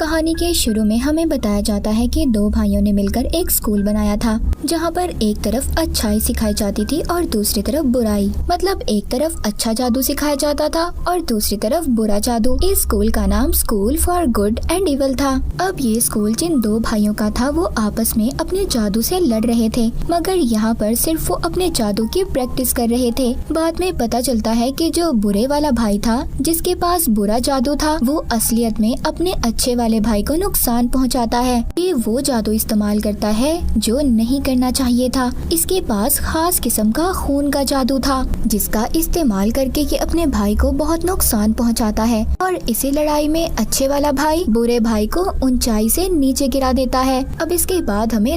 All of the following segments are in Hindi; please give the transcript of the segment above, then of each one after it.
कहानी के शुरू में हमें बताया जाता है कि दो भाइयों ने मिलकर एक स्कूल बनाया था, जहाँ पर एक तरफ अच्छाई सिखाई जाती थी और दूसरी तरफ बुराई। मतलब एक तरफ अच्छा जादू सिखाया जाता था और दूसरी तरफ बुरा जादू। इस स्कूल का नाम school for good and evil था। अब ये स्कूल जिन दो भाइयों का था वो आपस में अपने जादू से लड़ रहे थे, मगर यहाँ पर सिर्फ वो अपने जादू की प्रैक्टिस कर रहे थे। बाद में पता चलता है कि जो बुरे वाला भाई था, जिसके पास बुरा जादू था, वो असलियत में अपने अच्छे वाले भाई को नुकसान पहुंचाता है। ये वो जादू इस्तेमाल करता है जो नहीं करना चाहिए था। इसके पास खास किस्म का खून का जादू था, जिसका इस्तेमाल करके ये अपने भाई को बहुत नुकसान पहुंचाता है। और इसी लड़ाई में अच्छे वाला भाई बुरे भाई को ऊंचाई से नीचे गिरा देता है। अब इसके बाद हमें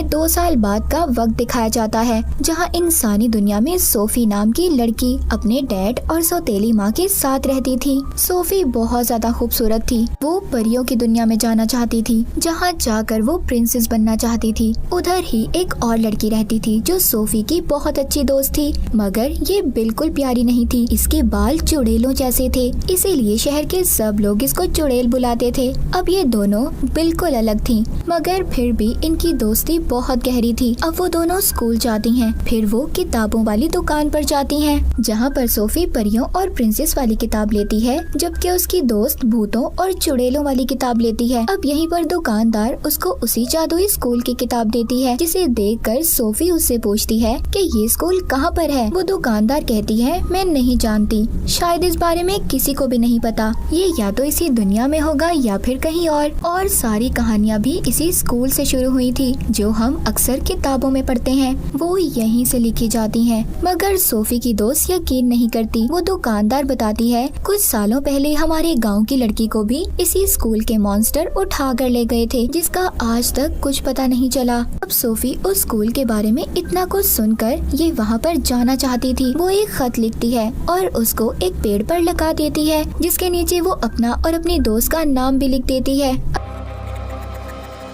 2 साल बाद का वक्त दिखाया जाता है, जहां इंसानी दुनिया में सोफी नाम की लड़की अपने डैड और सौतेली माँ के साथ रहती थी। सोफी बहुत ज्यादा खूबसूरत थी। वो परियों की दुनिया में जाना चाहती थी, जहां जाकर वो प्रिंसेस बनना चाहती थी। उधर ही एक और लड़की रहती थी जो सोफी की बहुत अच्छी दोस्त थी, मगर ये बिल्कुल प्यारी नहीं थी। इसके बाल चुड़ैलों जैसे थे, इसीलिए शहर के सब लोग इसको चुड़ैल बुलाते थे। अब ये दोनों बिल्कुल अलग थी, मगर फिर भी इनकी दोस्ती बहुत गहरी थी। अब वो दोनों स्कूल जाती हैं, फिर वो किताबों वाली दुकान पर जाती हैं, जहाँ पर सोफी परियों और प्रिंसेस वाली किताब लेती है, जबकि उसकी दोस्त भूतों और चुड़ैलों वाली किताब लेती है। अब यहीं पर दुकानदार उसको उसी जादुई स्कूल की किताब देती है, जिसे देखकर सोफी उससे पूछती है कि ये स्कूल कहाँ पर है। वो दुकानदार कहती है, मैं नहीं जानती, शायद इस बारे में किसी को भी नहीं पता। ये या तो इसी दुनिया में होगा या फिर कहीं और सारी कहानियाँ भी इसी स्कूल से शुरू हुई थी, जो हम अक्सर किताबों में पढ़ते हैं, वो यहीं से लिखी जाती हैं। मगर सोफी की दोस्त यकीन नहीं करती। वो दुकानदार बताती है, कुछ सालों पहले हमारे गांव की लड़की को भी इसी स्कूल के मॉन्स्टर उठा कर ले गए थे, जिसका आज तक कुछ पता नहीं चला। अब सोफी उस स्कूल के बारे में इतना कुछ सुनकर ये वहाँ पर जाना चाहती थी। वो एक खत लिखती है और उसको एक पेड़ पर लगा देती है, जिसके नीचे वो अपना और अपनी दोस्त का नाम भी लिख देती है।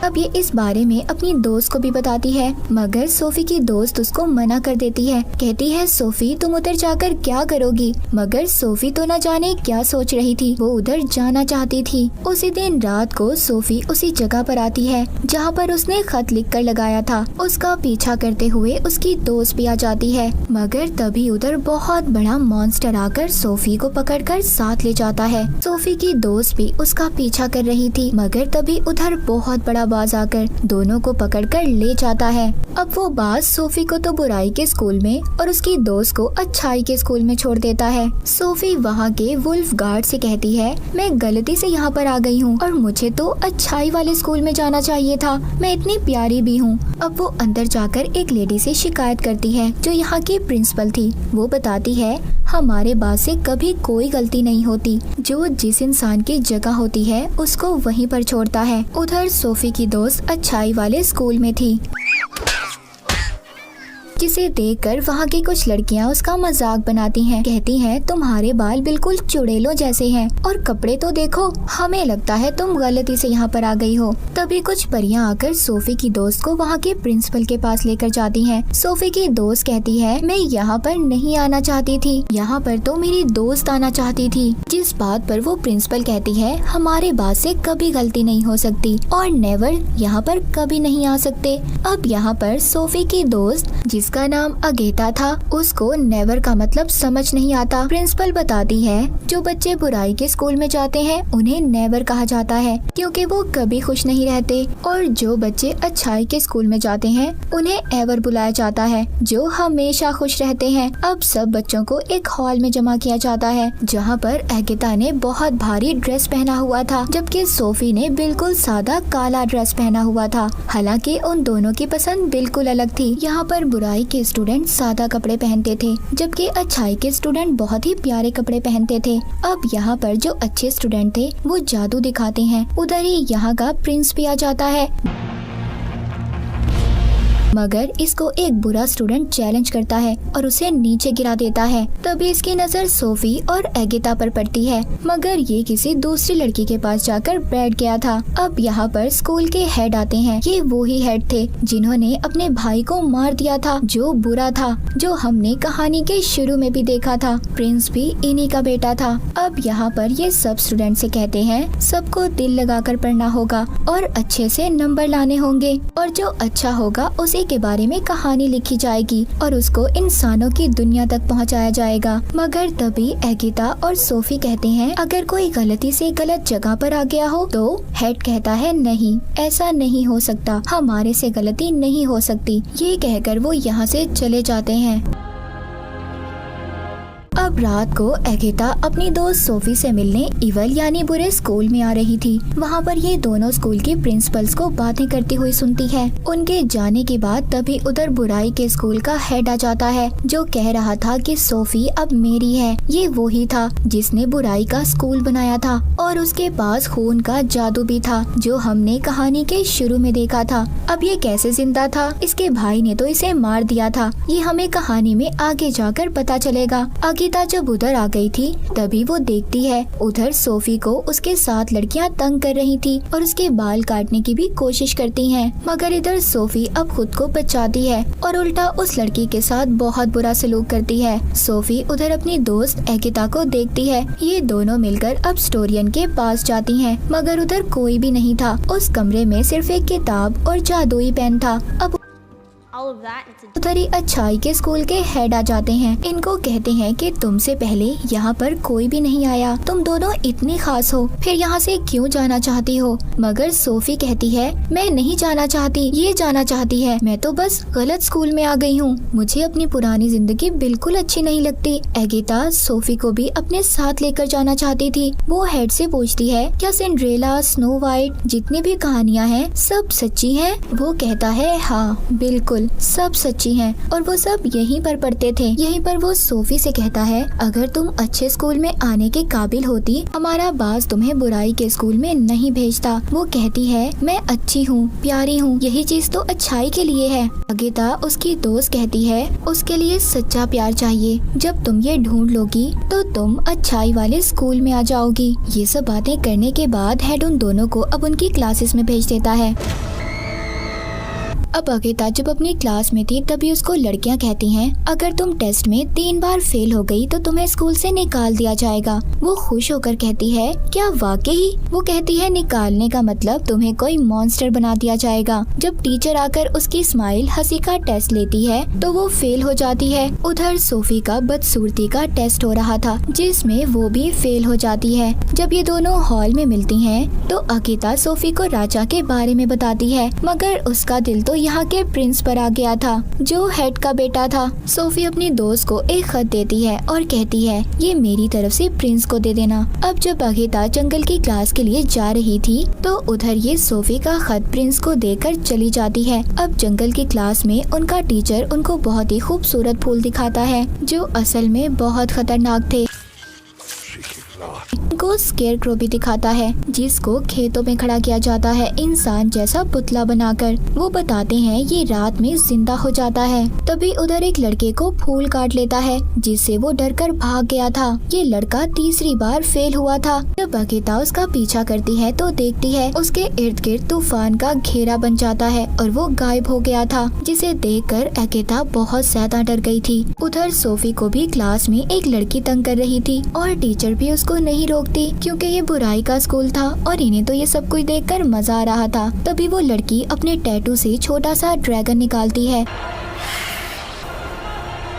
अब ये इस बारे में अपनी दोस्त को भी बताती है, मगर सोफी की दोस्त उसको मना कर देती है। कहती है, सोफी तुम उधर जाकर क्या करोगी? मगर सोफी तो न जाने क्या सोच रही थी, वो उधर जाना चाहती थी। उसी दिन रात को सोफी उसी जगह पर आती है जहाँ पर उसने खत लिख कर लगाया था। उसका पीछा करते हुए उसकी दोस्त भी आ जाती है, मगर तभी उधर बहुत बड़ा मॉन्स्टर आकर सोफी को पकड़कर साथ ले जाता है। सोफी की दोस्त भी उसका पीछा कर रही थी, मगर तभी उधर बहुत बड़ा बाज आकर दोनों को पकड़कर ले जाता है। अब वो बाज सोफी को तो बुराई के स्कूल में और उसकी दोस्त को अच्छाई के स्कूल में छोड़ देता है। सोफी वहाँ के वुल्फ गार्ड से कहती है, मैं गलती से यहाँ पर आ गई हूँ और मुझे तो अच्छाई वाले स्कूल में जाना चाहिए था, मैं इतनी प्यारी भी हूँ। अब वो अंदर जाकर एक लेडी से शिकायत करती है, जो यहाँ की प्रिंसिपल थी। वो बताती है, हमारे बाज से कभी कोई गलती नहीं होती, जो जिस इंसान की जगह होती है उसको वहीं पर छोड़ता है। उधर सोफी की दोस्त अच्छाई वाले स्कूल में थी, जिसे देखकर वहाँ की कुछ लड़कियाँ उसका मजाक बनाती हैं। कहती हैं, तुम्हारे बाल बिल्कुल चुड़ैलों जैसे हैं और कपड़े तो देखो, हमें लगता है तुम गलती से यहाँ पर आ गई हो। तभी कुछ परियां आकर सोफी की दोस्त को वहाँ के प्रिंसिपल के पास लेकर जाती हैं। सोफी की दोस्त कहती है, मैं यहाँ पर नहीं आना चाहती थी, यहाँ पर तो मेरी दोस्त आना चाहती थी। जिस बात पर वो प्रिंसिपल कहती है, हमारे बात से कभी गलती नहीं हो सकती और नेवर यहाँ पर कभी नहीं आ सकते। अब यहाँ पर सोफी की दोस्त, जिसका नाम अगेता था, उसको नेवर का मतलब समझ नहीं आता। प्रिंसिपल बताती है, जो बच्चे बुराई के स्कूल में जाते हैं उन्हें नेवर कहा जाता है, क्योंकि वो कभी खुश नहीं रहते, और जो बच्चे अच्छाई के स्कूल में जाते हैं उन्हें एवर बुलाया जाता है, जो हमेशा खुश रहते हैं। अब सब बच्चों को एक हॉल में जमा किया जाता है, जहाँ पर अगेता ने बहुत भारी ड्रेस पहना हुआ था, जबकि सोफी ने बिल्कुल सादा काला ड्रेस पहना हुआ था। हालांकि उन दोनों की पसंद बिल्कुल अलग थी। यहाँ पर बुराई के स्टूडेंट सादा कपड़े पहनते थे, जबकि अच्छाई के स्टूडेंट बहुत ही प्यारे कपड़े पहनते थे। अब यहाँ पर जो अच्छे स्टूडेंट थे वो जादू दिखाते हैं। उधर ही यहाँ का प्रिंस भी आ जाता है। मगर इसको एक बुरा स्टूडेंट चैलेंज करता है और उसे नीचे गिरा देता है। तभी इसकी नजर सोफी और एगिता पर पड़ती है, मगर ये किसी दूसरी लड़की के पास जाकर बैठ गया था। अब यहाँ पर स्कूल के हेड आते हैं। ये वो ही हेड थे जिन्होंने अपने भाई को मार दिया था, जो बुरा था, जो हमने कहानी के शुरू में भी देखा था। प्रिंस भी इन्हीं का बेटा था। अब यहाँ पर ये सब स्टूडेंट से कहते हैं सबको दिल लगाकर पढ़ना होगा और अच्छे से नंबर लाने होंगे, और जो अच्छा होगा उसी के बारे में कहानी लिखी जाएगी और उसको इंसानों की दुनिया तक पहुँचाया जाएगा। मगर तभी एगिता और सोफी कहते हैं अगर कोई गलती से गलत जगह पर आ गया हो तो हेड कहता है नहीं, ऐसा नहीं हो सकता, हमारे से गलती नहीं हो सकती। ये कहकर वो यहाँ से चले जाते हैं। अब रात को एगिता अपनी दोस्त सोफी से मिलने इवल यानी बुरे स्कूल में आ रही थी। वहाँ पर ये दोनों स्कूल के प्रिंसिपल्स को बातें करती हुई सुनती है। उनके जाने के बाद तभी उधर बुराई के स्कूल का हेड आ जाता है, जो कह रहा था कि सोफी अब मेरी है। ये वो ही था जिसने बुराई का स्कूल बनाया था और उसके पास खून का जादू भी था, जो हमने कहानी के शुरू में देखा था। अब ये कैसे जिंदा था? इसके भाई ने तो इसे मार दिया था। ये हमें कहानी में आगे जाकर पता चलेगा। एगिता जब उधर आ गई थी तभी वो देखती है उधर सोफी को उसके साथ लड़कियां तंग कर रही थी और उसके बाल काटने की भी कोशिश करती हैं। मगर इधर सोफी अब खुद को बचाती है और उल्टा उस लड़की के साथ बहुत बुरा सलूक करती है। सोफी उधर अपनी दोस्त एगिता को देखती है। ये दोनों मिलकर अब स्टोरियन के पास जाती हैं, मगर उधर कोई भी नहीं था। उस कमरे में सिर्फ एक किताब और जादुई पेन था। अब उधर ही अच्छाई के स्कूल के हेड आ जाते हैं। इनको कहते हैं कि तुमसे पहले यहाँ पर कोई भी नहीं आया, तुम दोनों इतनी खास हो, फिर यहाँ से क्यों जाना चाहती हो? मगर सोफी कहती है मैं नहीं जाना चाहती, ये जाना चाहती है। मैं तो बस गलत स्कूल में आ गई हूँ, मुझे अपनी पुरानी जिंदगी बिल्कुल अच्छी नहीं लगती। एगिता सोफी को भी अपने साथ लेकर जाना चाहती थी। वो हेड से पूछती है क्या सिंड्रेला, स्नो वाइट, जितनी भी कहानियाँ हैं सब सच्ची हैं? वो कहता है हाँ बिल्कुल सब सच्ची हैं और वो सब यहीं पर पढ़ते थे। यहीं पर वो सोफी से कहता है अगर तुम अच्छे स्कूल में आने के काबिल होती, हमारा बास तुम्हें बुराई के स्कूल में नहीं भेजता। वो कहती है मैं अच्छी हूँ, प्यारी हूँ, यही चीज तो अच्छाई के लिए है। एगिता उसकी दोस्त कहती है उसके लिए सच्चा प्यार चाहिए। जब तुम ये ढूंढ लोगी तो तुम अच्छाई वाले स्कूल में आ जाओगी। ये सब बातें करने के बाद हेड उन दोनों को अब उनकी क्लासेस में भेज देता है। अब एगिता जब अपनी क्लास में थी तभी उसको लड़कियां कहती हैं अगर तुम टेस्ट में 3 बार फेल हो गई तो तुम्हें स्कूल से निकाल दिया जाएगा। वो खुश होकर कहती है क्या वाकई? वो कहती है निकालने का मतलब तुम्हें कोई मॉन्स्टर बना दिया जाएगा। जब टीचर आकर उसकी स्माइल हंसी का टेस्ट लेती है तो वो फेल हो जाती है। उधर सोफी का बदसूरती का टेस्ट हो रहा था जिसमें वो भी फेल हो जाती है। जब ये दोनों हॉल में मिलती हैं तो एगिता सोफी को राजा के बारे में बताती है, मगर उसका दिल तो यहाँ के प्रिंस पर आ गया था जो हेड का बेटा था। सोफी अपनी दोस्त को एक खत देती है और कहती है ये मेरी तरफ से प्रिंस को दे देना। अब जब एगिता जंगल की क्लास के लिए जा रही थी तो उधर ये सोफी का खत प्रिंस को देकर चली जाती है। अब जंगल की क्लास में उनका टीचर उनको बहुत ही खूबसूरत फूल दिखाता है जो असल में बहुत खतरनाक थे। को स्केरक्रो भी दिखाता है जिसको खेतों में खड़ा किया जाता है इंसान जैसा पुतला बनाकर। वो बताते हैं ये रात में जिंदा हो जाता है। तभी उधर एक लड़के को फूल काट लेता है जिससे वो डरकर भाग गया था। ये लड़का तीसरी बार फेल हुआ था। जब एगिता उसका पीछा करती है तो देखती है उसके इर्द गिर्द तूफान का घेरा बन जाता है और वो गायब हो गया था, जिसे देखकर एगिता बहुत ज्यादा डर गई थी। उधर सोफी को भी क्लास में एक लड़की तंग कर रही थी और टीचर भी उसको नहीं रोकती क्योंकि ये बुराई का स्कूल था और इन्हें तो ये सब कुछ देखकर मजा आ रहा था। तभी वो लड़की अपने टैटू से छोटा सा ड्रैगन निकालती है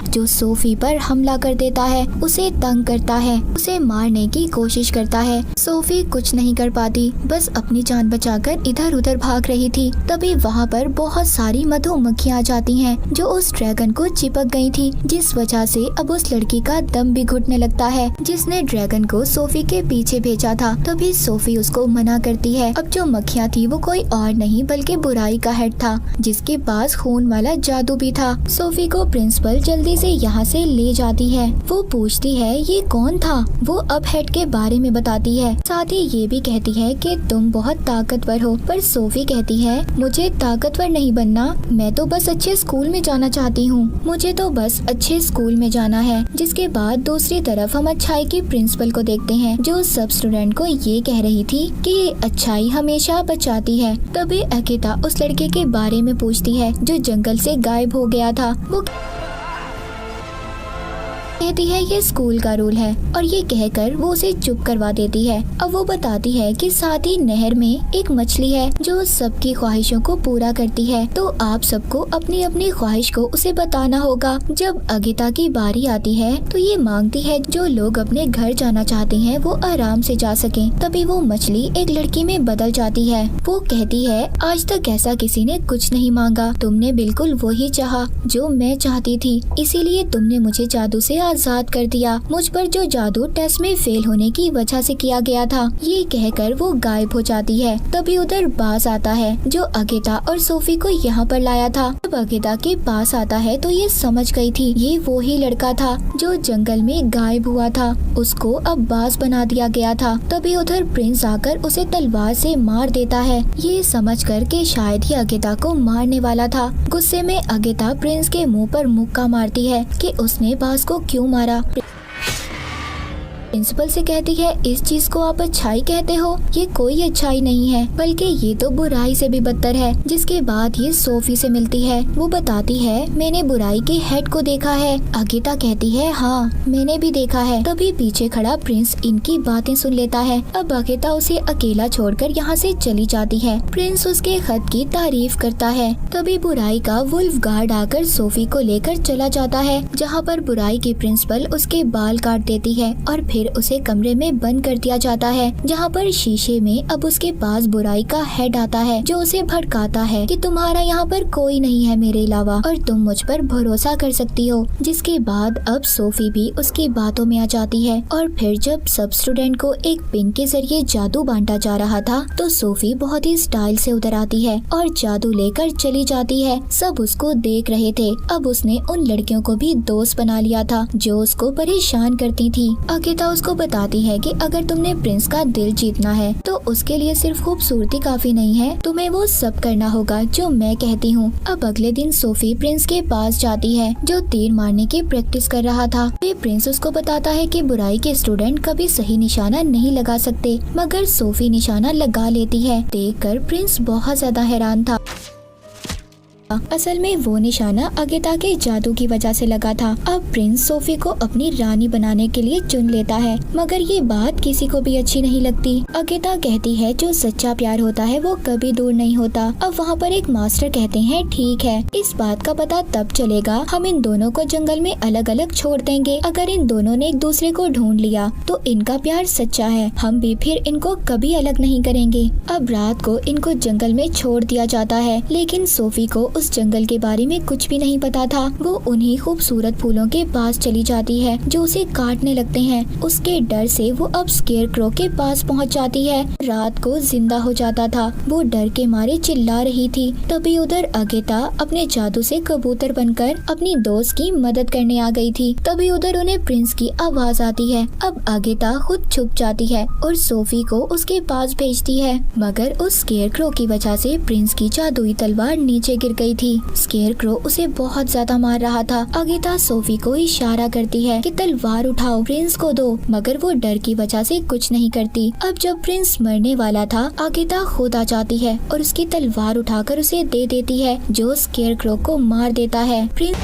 जो सोफी पर हमला कर देता है, उसे तंग करता है, उसे मारने की कोशिश करता है। सोफी कुछ नहीं कर पाती, बस अपनी जान बचाकर इधर उधर भाग रही थी। तभी वहाँ पर बहुत सारी मधुमक्खियाँ आ जाती हैं जो उस ड्रैगन को चिपक गई थी, जिस वजह से अब उस लड़की का दम भी घुटने लगता है जिसने ड्रैगन को सोफी के पीछे भेजा था। तभी सोफी उसको मना करती है। अब जो मक्खियाँ थी वो कोई और नहीं बल्कि बुराई का हेड था जिसके पास खून वाला जादू भी था। सोफी को प्रिंसिपल जल्दी उसे यहाँ से ले जाती है। वो पूछती है ये कौन था। वो अब हेड के बारे में बताती है, साथ ही ये भी कहती है कि तुम बहुत ताकतवर हो। पर सोफी कहती है मुझे ताकतवर नहीं बनना, मैं तो बस अच्छे स्कूल में जाना चाहती हूँ, मुझे तो बस अच्छे स्कूल में जाना है। जिसके बाद दूसरी तरफ हम अच्छाई की प्रिंसिपल को देखते हैं, जो सब स्टूडेंट को ये कह रही थी कि अच्छाई हमेशा बचाती है। तभी अकिता उस लड़के के बारे में पूछती है जो जंगल से गायब हो गया था। वो कहती है ये स्कूल का रूल है और ये कहकर वो उसे चुप करवा देती है। अब वो बताती है कि साथ ही नहर में एक मछली है जो सबकी ख्वाहिशों को पूरा करती है, तो आप सबको अपनी अपनी ख्वाहिश को उसे बताना होगा। जब अगिता की बारी आती है तो ये मांगती है जो लोग अपने घर जाना चाहते हैं वो आराम से जा सकें। तभी वो मछली एक लड़की में बदल जाती है। वो कहती है आज तक ऐसा किसी ने कुछ नहीं मांगा, तुमने बिल्कुल वही चाहा जो मैं चाहती थी, इसीलिए तुमने मुझे जादू से आजाद कर दिया। मुझ पर जो जादू टेस्ट में फेल होने की वजह से किया गया था। ये कहकर वो गायब हो जाती है। तभी उधर बास आता है जो अगिता और सोफी को यहाँ पर लाया था। जब अगिता के पास आता है तो ये समझ गई थी ये वो ही लड़का था जो जंगल में गायब हुआ था, उसको अब बास बना दिया गया था। तभी उधर प्रिंस आकर उसे तलवार से मार देता है, ये समझकर कि शायद ही अगिता को मारने वाला था। गुस्से में अगिता प्रिंस के मुंह पर मुक्का मारती है कि उसने बास को क्यों मारा। प्रिंसिपल से कहती है इस चीज को आप अच्छाई कहते हो, ये कोई अच्छाई नहीं है बल्कि ये तो बुराई से भी बदतर है। जिसके बाद ये सोफी से मिलती है। वो बताती है मैंने बुराई के हेड को देखा है। अगिता कहती है हाँ मैंने भी देखा है। तभी पीछे खड़ा प्रिंस इनकी बातें सुन लेता है। अब अगिता उसे अकेला छोड़कर यहाँ से चली जाती है। प्रिंस उसके खत की तारीफ करता है। तभी बुराई का वुल्फ गार्ड आकर सोफी को लेकर चला जाता है, जहाँ पर बुराई की प्रिंसिपल उसके बाल काट देती है और फिर उसे कमरे में बंद कर दिया जाता है, जहाँ पर शीशे में अब उसके पास बुराई का हेड आता है जो उसे भड़काता है कि तुम्हारा यहाँ पर कोई नहीं है मेरे अलावा और तुम मुझ पर भरोसा कर सकती हो। जिसके बाद अब सोफी भी उसकी बातों में आ जाती है और फिर जब सब स्टूडेंट को एक पिन के जरिए जादू बांटा जा रहा था तो सोफी बहुत ही स्टाइल से उधर आती है और जादू लेकर चली जाती है। सब उसको देख रहे थे। अब उसने उन लड़कियों को भी दोस्त बना लिया था जो उसको परेशान करती थी। अगिता उसको बताती है कि अगर तुमने प्रिंस का दिल जीतना है तो उसके लिए सिर्फ खूबसूरती काफी नहीं है, तुम्हें वो सब करना होगा जो मैं कहती हूँ। अब अगले दिन सोफी प्रिंस के पास जाती है जो तीर मारने की प्रैक्टिस कर रहा था। फिर प्रिंस उसको बताता है कि बुराई के स्टूडेंट कभी सही निशाना नहीं लगा सकते, मगर सोफी निशाना लगा लेती है। देखकर प्रिंस बहुत ज्यादा हैरान था। असल में वो निशाना अगिता के जादू की वजह से लगा था। अब प्रिंस सोफी को अपनी रानी बनाने के लिए चुन लेता है, मगर ये बात किसी को भी अच्छी नहीं लगती। अगिता कहती है जो सच्चा प्यार होता है वो कभी दूर नहीं होता। अब वहाँ पर एक मास्टर कहते हैं ठीक है, इस बात का पता तब चलेगा हम इन दोनों को जंगल में अलग अलग छोड़ देंगे। अगर इन दोनों ने एक दूसरे को ढूंढ लिया तो इनका प्यार सच्चा है, हम भी फिर इनको कभी अलग नहीं करेंगे। अब रात को इनको जंगल में छोड़ दिया जाता है, लेकिन सोफी को उस जंगल के बारे में कुछ भी नहीं पता था। वो उन्हीं खूबसूरत फूलों के पास चली जाती है जो उसे काटने लगते हैं। उसके डर से वो अब स्केयरक्रो के पास पहुंच जाती है। रात को जिंदा हो जाता था, वो डर के मारे चिल्ला रही थी। तभी उधर अगिता अपने जादू से कबूतर बनकर अपनी दोस्त की मदद करने आ गई थी। तभी उधर उन्हें प्रिंस की आवाज आती है। अब अगिता खुद छुप जाती है और सोफी को उसके पास भेजती है, मगर उस स्केयरक्रो की वजह से प्रिंस की जादुई तलवार नीचे गिर गई थी। स्केयरक्रो उसे बहुत ज्यादा मार रहा था। अगिता सोफी को इशारा करती है कि तलवार उठाओ, प्रिंस को दो, मगर वो डर की वजह से कुछ नहीं करती। अब जब प्रिंस मरने वाला था, अगिता खुद आ जाती है और उसकी तलवार उठाकर उसे दे देती है, जो स्केयरक्रो को मार देता है। प्रिंस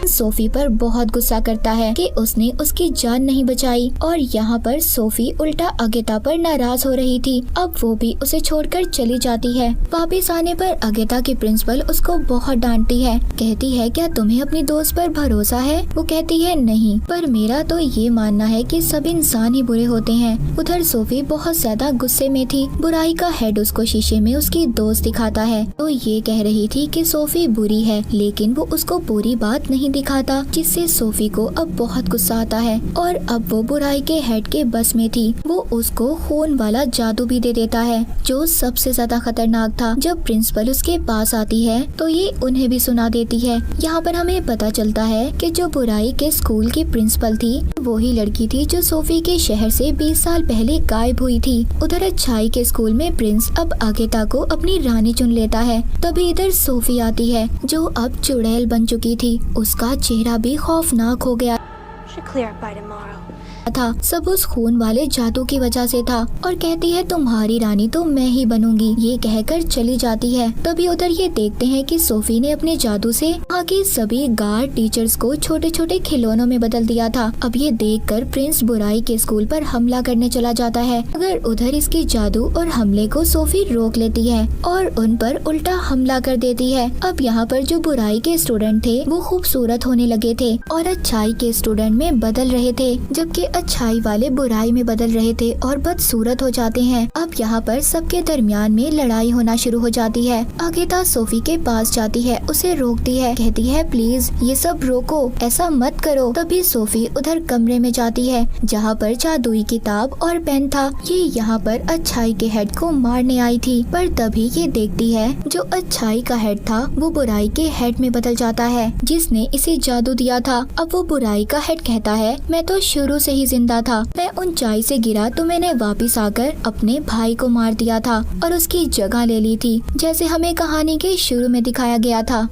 सोफी पर बहुत गुस्सा करता है कि उसने उसकी जान नहीं बचाई और यहाँ पर सोफी उल्टा अगिता पर नाराज हो रही थी। अब वो भी उसे छोड़कर चली जाती है। वापस आने पर अगिता की प्रिंसिपल उसको बहुत डांटती है। कहती है क्या तुम्हें अपनी दोस्त पर भरोसा है? वो कहती है नहीं, पर मेरा तो ये मानना है कि सब इंसान ही बुरे होते हैं। उधर सोफी बहुत ज्यादा गुस्से में थी। बुराई का हेड उसको शीशे में उसकी दोस्त दिखाता है तो ये कह रही थी कि सोफी बुरी है, लेकिन वो उसको पूरी बात नहीं दिखा दिखाता, जिससे सोफी को अब बहुत गुस्सा आता है और अब वो बुराई के हेड के बस में थी। वो उसको खून वाला जादू भी दे देता है जो सबसे ज्यादा खतरनाक था। जब प्रिंसिपल उसके पास आती है तो ये उन्हें भी सुना देती है। यहाँ पर हमें पता चलता है कि जो बुराई के स्कूल की प्रिंसिपल थी वही लड़की थी जो सोफी के शहर से 20 साल पहले गायब हुई थी। उधर अच्छाई के स्कूल में प्रिंस अब अगेता को अपनी रानी चुन लेता है। तभी इधर सोफी आती है जो अब चुड़ैल बन चुकी थी। उसका चेहरा भी खौफनाक हो गया था। सब उस खून वाले जादू की वजह से था और कहती है तुम्हारी रानी तो मैं ही बनूंगी। ये कहकर चली जाती है। तभी उधर ये देखते हैं कि सोफी ने अपने जादू से वहाँ के सभी गार्ड टीचर्स को छोटे छोटे खिलौनों में बदल दिया था। अब ये देखकर प्रिंस बुराई के स्कूल पर हमला करने चला जाता है, मगर उधर इसके जादू और हमले को सोफी रोक लेती है और उन पर उल्टा हमला कर देती है। अब यहाँ पर जो बुराई के स्टूडेंट थे वो खूबसूरत होने लगे थे और अच्छाई के स्टूडेंट में बदल रहे थे, जबकि अच्छाई वाले बुराई में बदल रहे थे और बदसूरत हो जाते हैं। अब यहाँ पर सबके दरमियान में लड़ाई होना शुरू हो जाती है। अगेता सोफी के पास जाती है, उसे रोकती है, कहती है प्लीज ये सब रोको, ऐसा मत करो। तभी सोफी उधर कमरे में जाती है जहाँ पर जादुई किताब और पेन था। ये यहाँ पर अच्छाई के हेड को मारने आई थी, पर तभी ये देखती है जो अच्छाई का हेड था वो बुराई के हेड में बदल जाता है जिसने इसे जादू दिया था। अब वो बुराई का हेड कहता है मैं तो शुरू से ही जिंदा था, मैं ऊंचाई से गिरा तो मैंने वापस आकर अपने भाई को मार दिया था और उसकी जगह ले ली थी, जैसे हमें कहानी के शुरू में दिखाया गया था।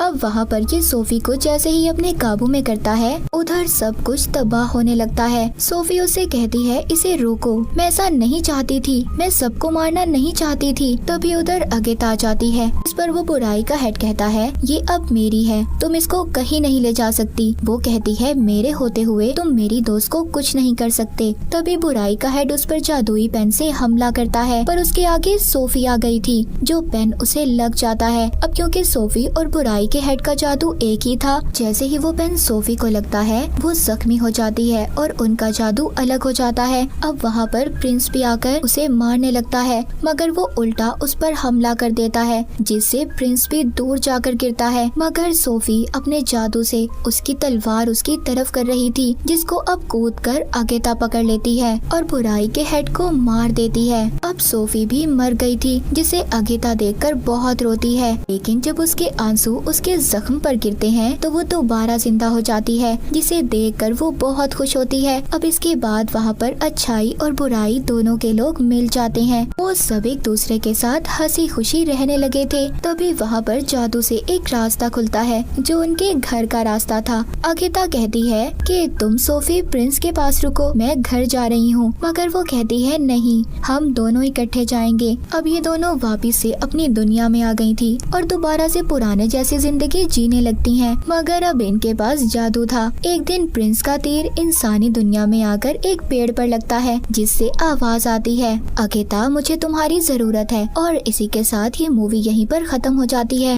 अब वहाँ पर ये सोफी को जैसे ही अपने काबू में करता है उधर सब कुछ तबाह होने लगता है। सोफी उसे कहती है इसे रोको, मैं ऐसा नहीं चाहती थी, मैं सबको मारना नहीं चाहती थी। तभी उधर अगेता आ जाती है। इस पर वो बुराई का हेड कहता है ये अब मेरी है, तुम इसको कहीं नहीं ले जा सकती। वो कहती है मेरे होते हुए तुम मेरी दोस्त को कुछ नहीं कर सकते। तभी बुराई का हेड उस पर जादुई पेन से हमला करता है, पर उसके आगे सोफी आ गई थी जो पेन उसे लग जाता है। अब क्योंकि सोफी और बुराई के हेड का जादू एक ही था, जैसे ही वो पेन सोफी को लगता है वो जख्मी हो जाती है और उनका जादू अलग हो जाता है। अब वहाँ पर प्रिंस भी आकर उसे मारने लगता है, मगर वो उल्टा उस पर हमला कर देता है जिससे प्रिंस भी दूर जाकर गिरता है। मगर सोफी अपने जादू से उसकी तलवार उसकी तरफ कर रही थी, जिसको अब कूदकर अगेता पकड़ लेती है और बुराई के हेड को मार देती है। अब सोफी भी मर गई थी, जिसे अगेता देखकर बहुत रोती है, लेकिन जब उसके आंसू उसके जख्म पर गिरते हैं तो वो दोबारा जिंदा हो जाती है, जिसे देखकर वो बहुत खुश होती है। अब इसके बाद वहाँ पर अच्छाई और बुराई दोनों के लोग मिल जाते हैं। वो सब एक दूसरे के साथ हंसी खुशी रहने लगे थे। तभी वहाँ पर जादू से एक रास्ता खुलता है जो उनके घर का रास्ता था। अगेता कहती है कि तुम सोफी प्रिंस के पास रुको, मैं घर जा रही हूँ, मगर वो कहती है नहीं, हम दोनों इकट्ठे जाएंगे। अब ये दोनों वापिस से अपनी दुनिया में आ गई थी और दोबारा से पुराने जैसी जिंदगी जीने लगती हैं, मगर अब इनके पास जादू था। एक दिन प्रिंस का तीर इंसानी दुनिया में आकर एक पेड़ पर लगता है, जिससे आवाज आती है अगेता मुझे तुम्हारी जरूरत है। और इसी के साथ ये मूवी यहीं पर खत्म हो जाती है।